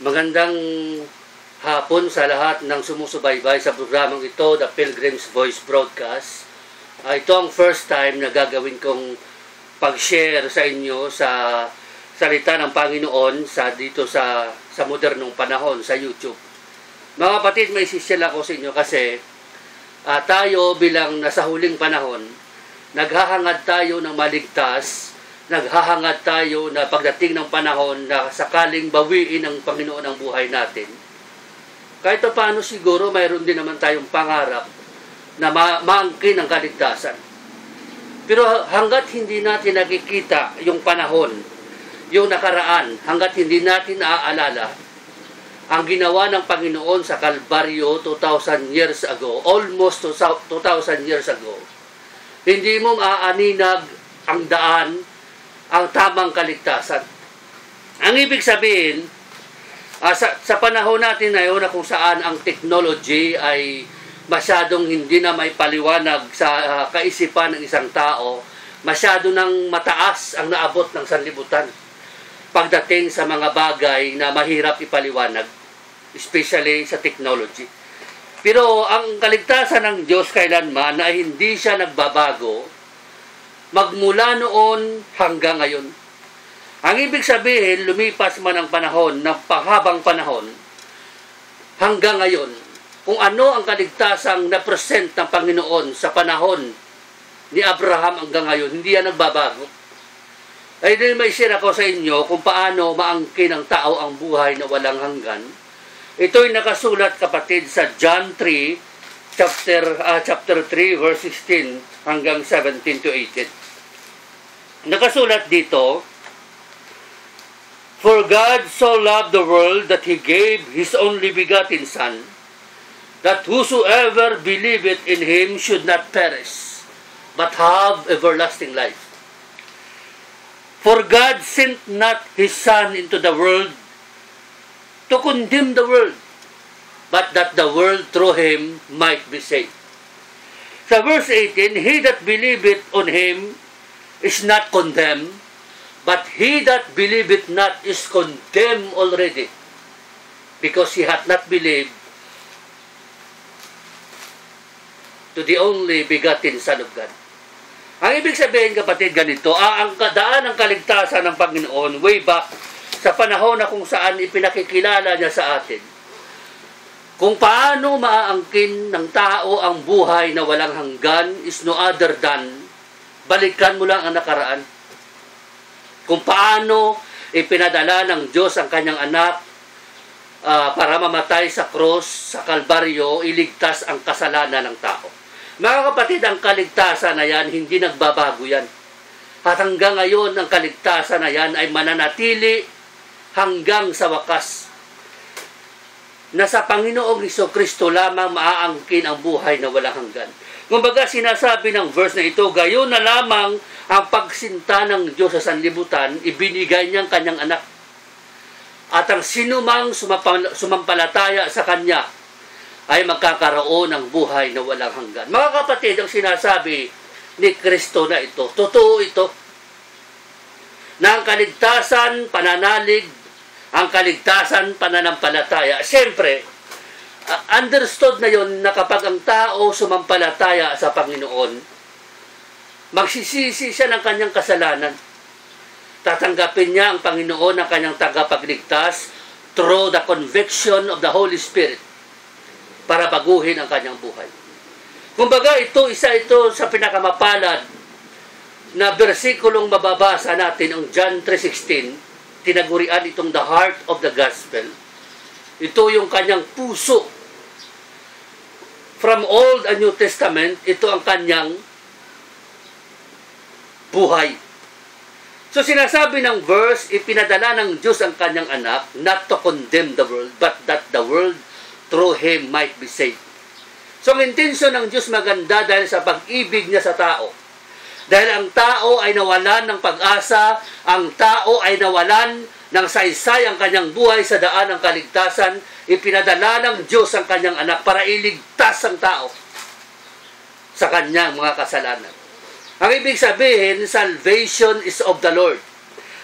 Magandang hapon sa lahat ng sumusubaybay sa programang ito, The Pilgrim's Voice Broadcast. Ito ang first time na gagawin kong pag-share sa inyo sa salita ng Panginoon dito sa modernong panahon sa YouTube. Mga kapatid, may isishare ako sa inyo kasi tayo bilang nasa huling panahon, naghahangad tayo ng maligtas. Naghahangad tayo na pagdating ng panahon na sakaling bawiin ng Panginoon ang buhay natin. Kahit paano siguro mayroon din naman tayong pangarap na maangkin ang kaligtasan. Pero hanggat hindi natin nakikita yung panahon, yung nakaraan, hanggat hindi natin naaalala ang ginawa ng Panginoon sa Kalbaryo 2,000 years ago, almost 2,000 years ago, hindi mo maaaninag ang daan, ang tamang kaligtasan. Ang ibig sabihin, sa panahon natin ngayon na kung saan ang technology ay masyadong hindi na may paliwanag sa kaisipan ng isang tao, masyado nang mataas ang naabot ng sanlibutan pagdating sa mga bagay na mahirap ipaliwanag, especially sa technology. Pero ang kaligtasan ng Diyos kailanman ay hindi siya nagbabago magmula noon hanggang ngayon. Ang ibig sabihin, lumipas man ang panahon, ng pahabang panahon, hanggang ngayon, kung ano ang kaligtasang na-present ng Panginoon sa panahon ni Abraham hanggang ngayon, hindi yan nagbabago. Ay din may share ako sa inyo kung paano maangkin ng tao ang buhay na walang hanggan. Ito'y nakasulat, kapatid, sa John 3, chapter 3, verse 16 hanggang 17 to 18. Nakasulat dito, "For God so loved the world that He gave His only begotten Son, that whosoever believeth in Him should not perish, but have everlasting life. For God sent not His Son into the world to condemn the world, but that the world through Him might be saved." Sa verse 18, "He that believeth on Him is not condemned, but he that believeth not is condemned already, because he hath not believed to the only begotten Son of God." Ang ibig sabihin, kapatid, ganito, ang kadaan ng kaligtasan ng Panginoon way back sa panahon na kung saan ipinakikilala niya sa atin, kung paano maaangkin ng tao ang buhay na walang hanggan is no other than balikan mo lang ang nakaraan. Kung paano ipinadala ng Diyos ang kanyang anak para mamatay sa cross, sa Kalbaryo, iligtas ang kasalanan ng tao. Mga kapatid, ang kaligtasan na yan, hindi nagbabago yan. At hanggang ngayon, ang kaligtasan na yan ay mananatili hanggang sa wakas. Na sa Panginoong Jesucristo lamang maaangkin ang buhay na walang hanggan. Kumbaga, sinasabi ng verse na ito, gayon na lamang ang pagsinta ng Diyos sa sanlibutan, ibinigay niyang kanyang anak. At ang sinumang sumampalataya sa kanya ay magkakaroon ng buhay na walang hanggan. Mga kapatid, ang sinasabi ni Kristo na ito, totoo ito, na ang kaligtasan, pananalig, ang kaligtasan, pananampalataya. Siyempre, understood na yon na kapag ang tao sumampalataya sa Panginoon, magsisisi siya ng kanyang kasalanan. Tatanggapin niya ang Panginoon ng kanyang tagapagligtas through the conviction of the Holy Spirit para baguhin ang kanyang buhay. Kumbaga, isa ito sa pinakamapalad na bersikulong mababasa natin, ang John 3:16, tinagurian itong the heart of the gospel. Ito yung kanyang puso. From Old and New Testament, ito ang kanyang buhay. So sinasabi ng verse, ipinadala ng Diyos ang kanyang anak, not to condemn the world, but that the world through Him might be saved. So ang intensyon ng Diyos maganda dahil sa pag-ibig niya sa tao. Dahil ang tao ay nawalan ng pag-asa, ang tao ay nawalan ng saysay ang kanyang buhay sa daan ng kaligtasan, ipinadala ng Diyos ang kanyang anak para iligtas ang tao sa kanyang mga kasalanan. Ang ibig sabihin, salvation is of the Lord.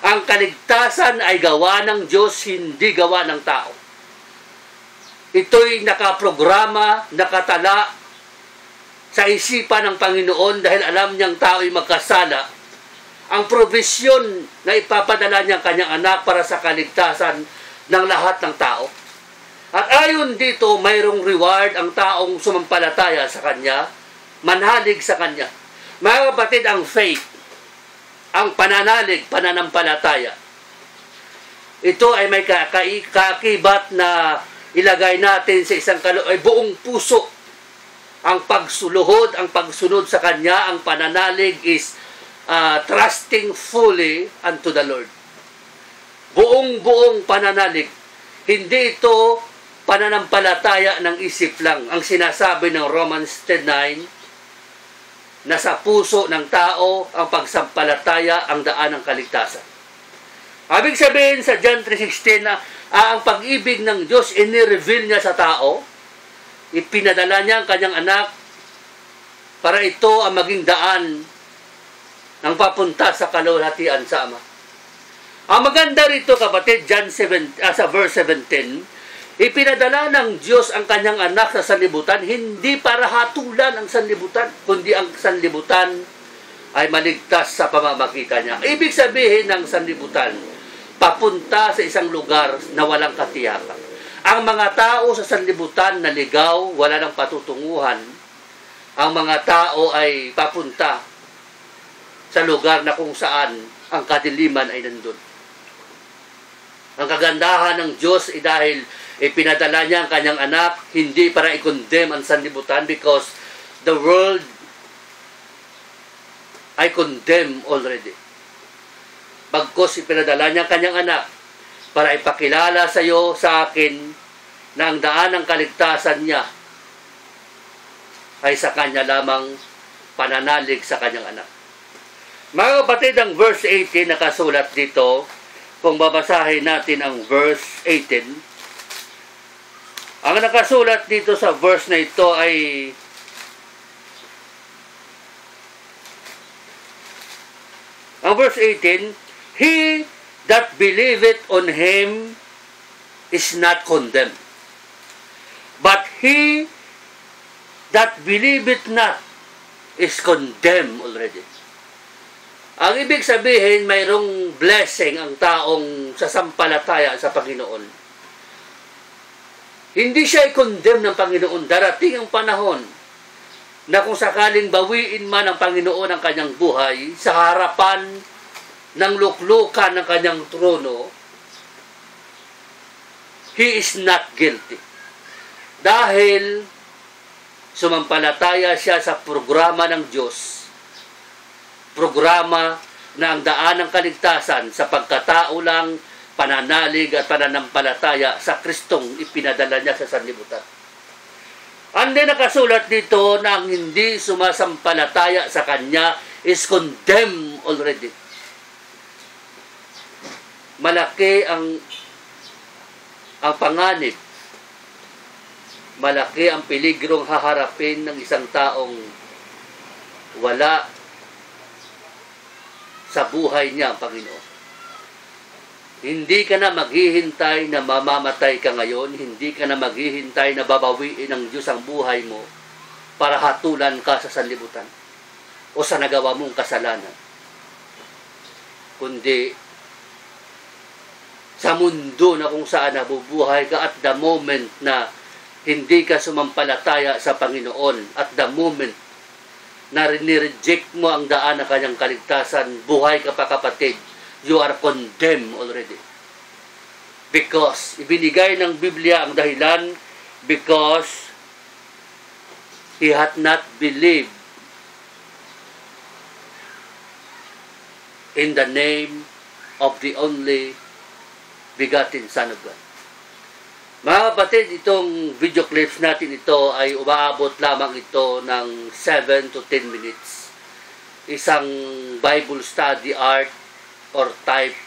Ang kaligtasan ay gawa ng Diyos, hindi gawa ng tao. Ito'y nakaprograma, nakatala sa isipan ng Panginoon dahil alam niyang tao ay magkasala. Ang provisyon na ipapadala niyang kanyang anak para sa kaligtasan ng lahat ng tao. At ayon dito, mayroong reward ang taong sumampalataya sa kanya, manhalig sa kanya. Mga kapatid, ang faith, ang pananalig, pananampalataya, ito ay may kakibat na ilagay natin sa isang ay buong puso. Ang pagsuluhod, ang pagsunod sa kanya, ang pananalig is trusting fully unto the Lord. Buong pananalig. Hindi ito pananampalataya ng isip lang. Ang sinasabi ng Romans 10:9, na sa puso ng tao ang pagsampalataya ang daan ng kaligtasan. Ibig sabihin sa John 3:16 na ang pag-ibig ng Diyos inireveal niya sa tao, ipinadala niya ang kanyang anak para ito ang maging daan ng papunta sa kaluwalhatian sa Ama. Ang maganda rito, kapatid, sa verse 17, ipinadala ng Diyos ang kanyang anak sa sanlibutan, hindi para hatulan ang sanlibutan, kundi ang sanlibutan ay maligtas sa pamamagitan niya. Ibig sabihin ng sanlibutan, papunta sa isang lugar na walang katiyakan. Ang mga tao sa sanlibutan naligaw, wala ng patutunguhan. Ang mga tao ay papunta sa lugar na kung saan ang kadiliman ay nandun. Ang kagandahan ng Diyos ay dahil ipinadala niya ang kanyang anak, hindi para i-condemn ang sanlibutan because the world ay condemned already. Bagkus ipinadala niya ang kanyang anak para ipakilala sa iyo, sa akin, na ang daan ng kaligtasan niya ay sa kanya lamang pananalig sa kanyang anak. Mga kapatid, ang verse 18 nakasulat dito, kung babasahin natin ang verse 18, ang nakasulat dito sa verse na ito ay ang verse 18, he that believeth on him is not condemned, but he that believeth not is condemned already. Ang ibig sabihin, mayroong blessing ang taong sasampalataya sa Panginoon. Hindi siya i-condemn ng Panginoon. Darating ang panahon na kung sakaling bawiin man ng Panginoon ang kanyang buhay sa harapan ng luklukan ng kanyang trono, he is not guilty. Dahil sumampalataya siya sa programa ng Diyos, programa na ang daan ng kaligtasan sa pagkatao lang, pananalig at pananampalataya sa Kristong ipinadala niya sa sanlibutan. Andi nakasulat dito na ang hindi sumasampalataya sa Kanya is condemned already. Malaki ang panganib. Malaki ang peligrong haharapin ng isang taong wala sa buhay niya ang Panginoon. Hindi ka na maghihintay na mamamatay ka ngayon. Hindi ka na maghihintay na babawiin ng Diyos ang buhay mo para hatulan ka sa sanlibutan o sa nagawa mong kasalanan. Kundi sa mundo na kung saan nabubuhay ka at the moment na hindi ka sumampalataya sa Panginoon, at the moment na nireject mo ang daan ng kanyang kaligtasan, buhay ka pa kapatid, you are condemned already. Because ibinigay ng Biblia ang dahilan, because he had not believed in the name of the only begotten Son of God. Mga kapatid, itong video clips natin ito ay umaabot lamang ito ng 7 to 10 minutes. Isang Bible study art or type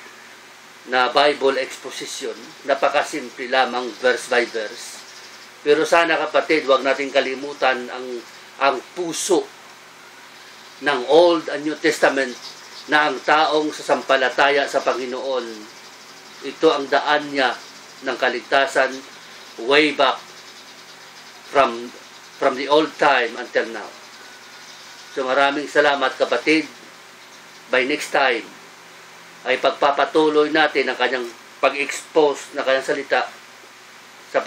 na Bible exposition. Napakasimple lamang, verse by verse. Pero sana kapatid, huwag natin kalimutan ang puso ng Old and New Testament na ang taong sasampalataya sa Panginoon, ito ang daan niya ng kaligtasan way back from the old time until now. So maraming salamat kapatid. By next time ay pagpapatuloy natin ang kanyang pag-expose na kanyang salita sa